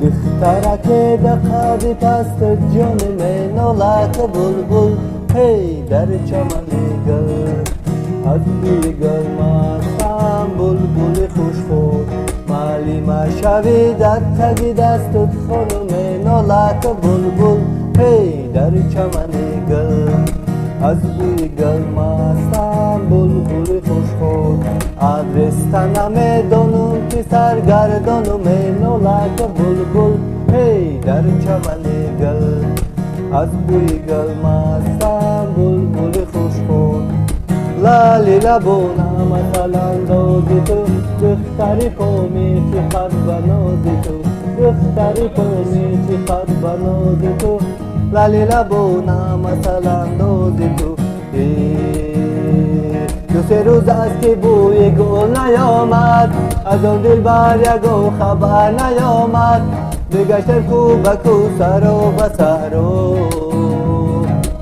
دخترک دقیقی پست جون من نالک بلبل هی در چمن گل از بوی گل مستم بلبل خوشخور مالی مشوی در تگی دستت خانم نالک بلبل هی در چمن گل از بوی گل مستم بلبل خوشخور آدرس تنم دانم که سرگردانم نالک بلبل هی در چمن گل از بوی گل مستم بلبل خوشخور لالی لبونم مثلا دادی تو دختری پامی چی خط بنازی تو دختری پامی چی خط بنازی تو لالی لبونم مثلا دادی تو دو سه روز است که بوی گل نیامد از آن دلبر یکو خبر نیامد بگشتم کو به کو سر و بسر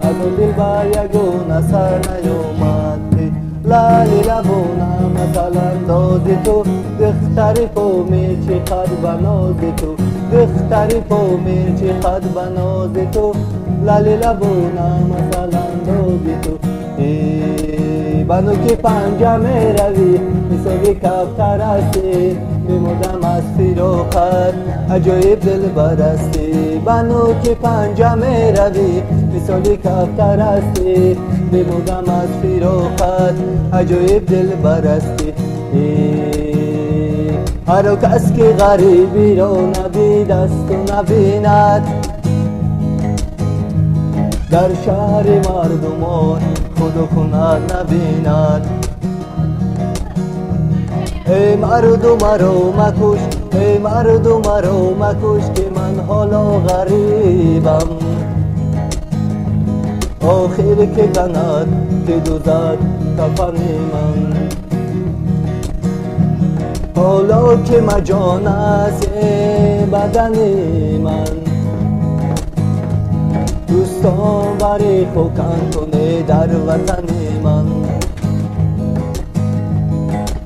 از آن دلبر یکو نصر نیامد لالی لبونم مثلا دادی تو دختری پامی چی خط بنازی تو دختری پامی چی خط بنازی تو لالی لبونم مثلا دادی تو بانو که پنجمه روی مثل کفتر هستی میمردم از فراقت عجایب دل برستی بانو که پنجمه روی مثل کفتر هستی میمردم از فراقت عجایب دل برستی هر کس که غریبی رو نبید است و نبیند در شهر مردمان خود و خونت نبیند ای مردم رو مکش ای مردم رو مکش که من حالا غریبم آخر که کند که دوزد کفن من حالا که مجان است بدن من دوستان بری خوکن کنه در وطن من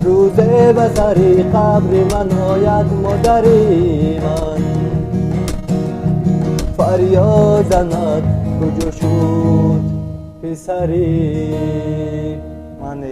روزه به سری قبر من آید مادری من فریاد زند کجا شد پسری من